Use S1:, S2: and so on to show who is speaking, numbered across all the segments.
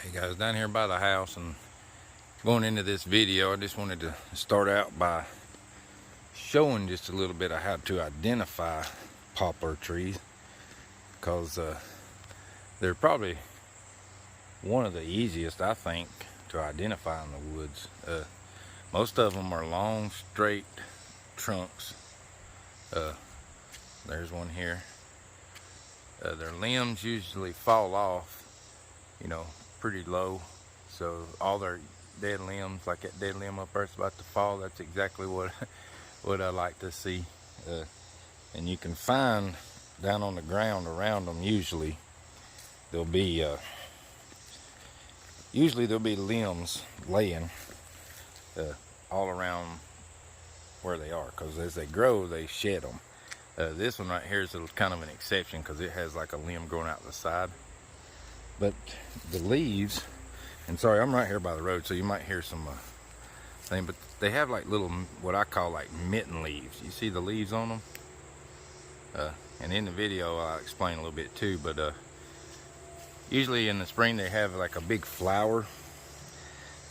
S1: Hey guys, down here by the house and going into this video, I just wanted to start out by showing just a little bit of how to identify poplar trees, because they're probably one of the easiest, I think, to identify in the woods. Most of them are long, straight trunks. There's one here. Their limbs usually fall off, pretty low, so all their dead limbs, like that dead limb up there, it's about to fall. That's exactly what I like to see. And you can find down on the ground around them, usually there'll be limbs laying all around where they are, because as they grow they shed them. This one right here is kind of an exception because it has like a limb growing out the side. But the leaves, and sorry, I'm right here by the road, so you might hear some thing, but they have like little, what I call like mitten leaves. You see the leaves on them? And in the video I'll explain a little bit too, but usually in the spring they have like a big flower,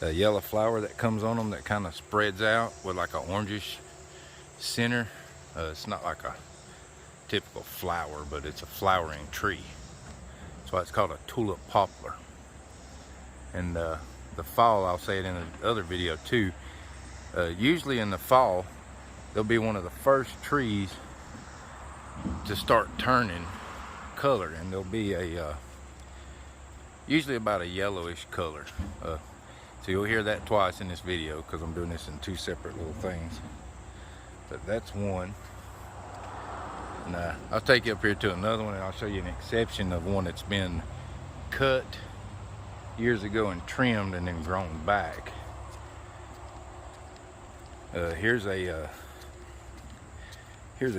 S1: a yellow flower that comes on them that kind of spreads out with like an orangish center. It's not like a typical flower, but it's a flowering tree. That's why it's called a tulip poplar. And the fall, I'll say it in the other video too, usually in the fall they'll be one of the first trees to start turning color, and there'll be a usually about a yellowish color. So you'll hear that twice in this video because I'm doing this in two separate little things. But that's one. And I'll take you up here to another one, and I'll show you an exception of one that's been cut years ago and trimmed and then grown back. Here's a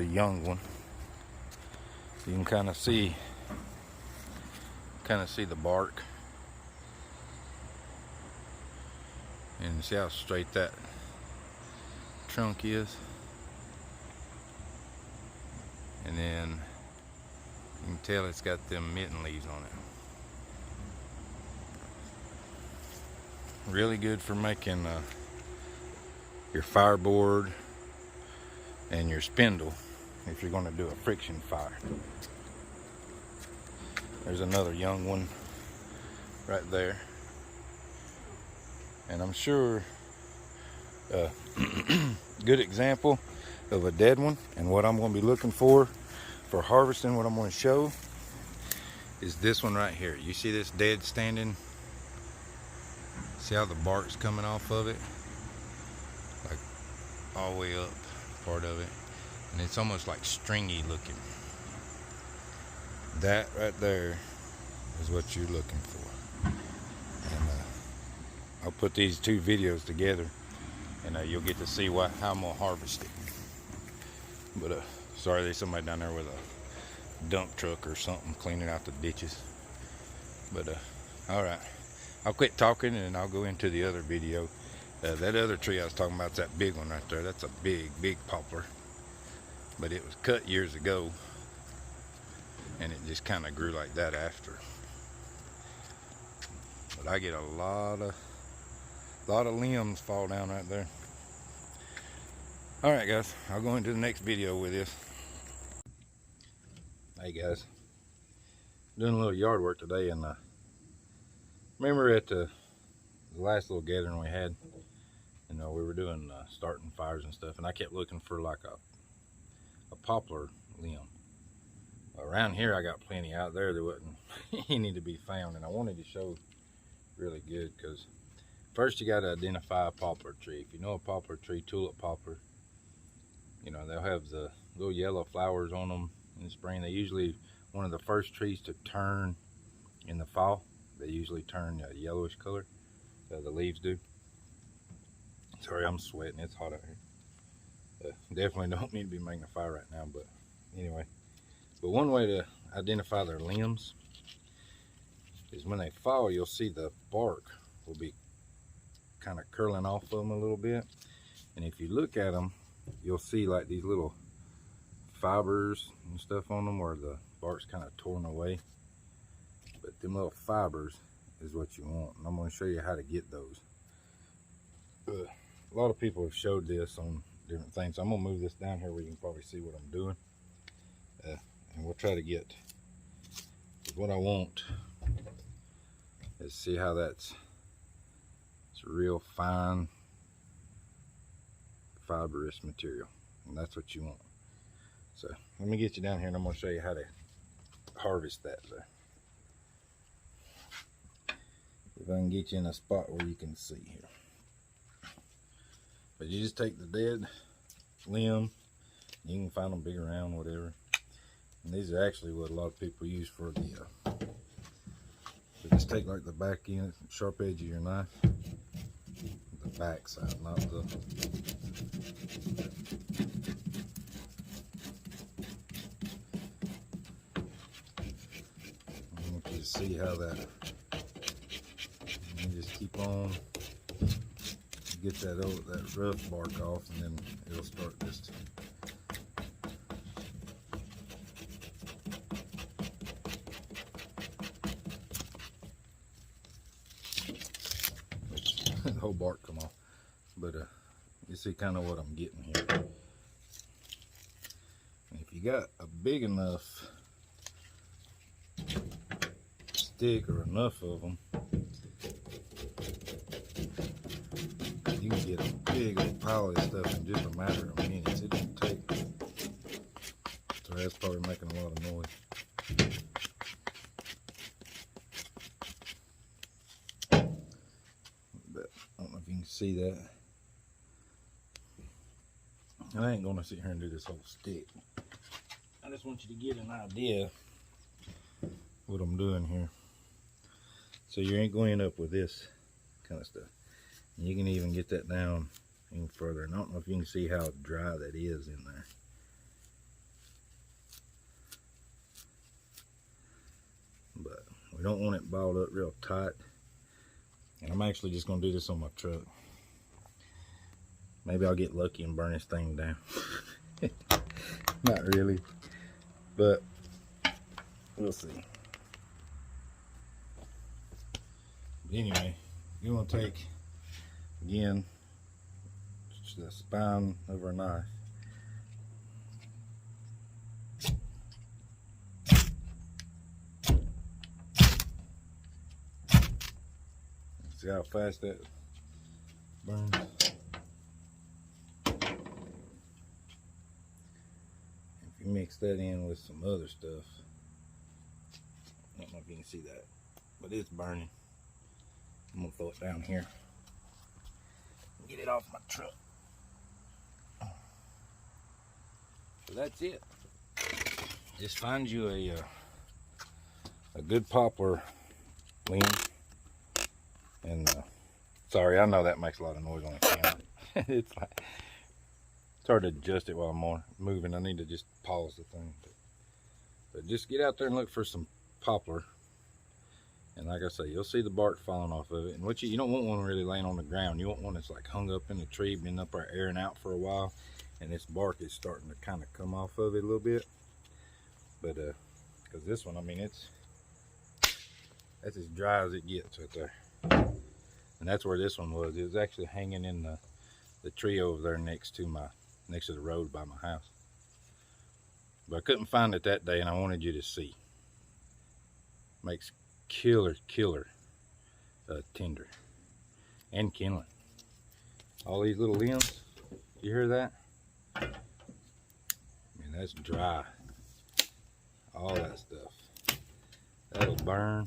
S1: young one. You can kind of see the bark, and see how straight that trunk is. And then you can tell it's got them mitten leaves on it. Really good for making your fireboard and your spindle if you're going to do a friction fire. There's another young one right there. And I'm sure good example of a dead one. And what I'm going to be looking for harvesting, what I'm going to show is this one right here. You see this dead standing? See how the bark's coming off of it? Like all the way up, part of it. And it's almost like stringy looking. That right there is what you're looking for. And I'll put these two videos together, and you'll get to see how I'm gonna harvest it. But sorry, there's somebody down there with a dump truck or something cleaning out the ditches. But all right, I'll quit talking and I'll go into the other video. That other tree I was talking about is that big one right there. That's a big poplar, but it was cut years ago, and it just kind of grew like that after. But I get a lot of limbs fall down right there. All right, guys, I'll go into the next video with this. Hey guys, doing a little yard work today, and remember at the last little gathering we had, we were doing starting fires and stuff, and I kept looking for like a poplar limb. Around here I got plenty. Out there wasn't any to be found, and I wanted to show really good, because first you got to identify a poplar tree. If you know a poplar tree, tulip poplar, they'll have the little yellow flowers on them in the spring. They usually one of the first trees to turn in the fall. They usually turn a yellowish color. The leaves do. Sorry, I'm sweating. It's hot out here. Definitely don't need to be making a fire right now, but anyway. But one way to identify their limbs is when they fall, you'll see the bark will be kind of curling off of them a little bit. And if you look at them, you'll see like these little fibers and stuff on them where the bark's kind of torn away. But them little fibers, is what you want. And I'm going to show you how to get those. A lot of people have showed this on different things. So I'm going to move this down here where you can probably see what I'm doing. And we'll try to get, what I want is see how it's real fine fibrous material, and that's what you want. So let me get you down here and I'm going to show you how to harvest that there. If I can get you in a spot where you can see here. But you just take the dead limb, you can find them big around, whatever. And these are actually what a lot of people use for the, so just take like the back end, sharp edge of your knife, the back side, not the, I want you to see how that, and just keep on, get that rough bark off, and then it'll start just the whole bark come off. But you see kind of what I'm getting here. And if you got a big enough stick or enough of them, you can get a big old pile of this stuff in just a matter of minutes. It don't take. So that's probably making a lot of noise. But I don't know if you can see that. And I ain't gonna sit here and do this whole stick. I just want you to get an idea what I'm doing here. So you ain't going to end up with this kind of stuff. And you can even get that down even further. And I don't know if you can see how dry that is in there. But we don't want it balled up real tight. And I'm actually just going to do this on my truck. Maybe I'll get lucky and burn this thing down. Not really. But we'll see. But anyway, you want to take, again, the spine of our knife. See how fast that burns? If you mix that in with some other stuff, I don't know if you can see that, but it's burning. I'm gonna throw it down here. Get it off my truck. So that's it. Just find you a good poplar limb. And sorry, I know that makes a lot of noise on the camera. It's hard to adjust it while I'm moving. I need to just pause the thing. But just get out there and look for some poplar. And like I say, you'll see the bark falling off of it. And what you don't want one really laying on the ground. You want one that's like hung up in the tree, been up there airing out for a while, and this bark is starting to kind of come off of it a little bit. But because this one, I mean, that's as dry as it gets right there. And that's where this one was. It was actually hanging in the tree over there next to the road by my house. But I couldn't find it that day, and I wanted you to see. Makes killer tinder and kindling. All these little limbs, you hear that? I mean, that's dry. All that stuff. That'll burn.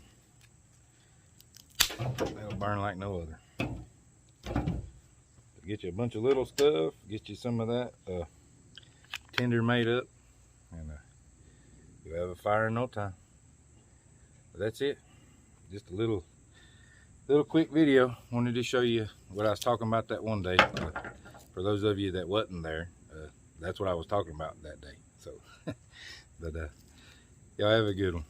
S1: That'll burn like no other. Get you a bunch of little stuff, get you some of that tinder made up, and you'll have a fire in no time. But that's it. Just a little quick video. Wanted to show you what I was talking about that one day. For those of you that wasn't there, that's what I was talking about that day. So, but y'all have a good one.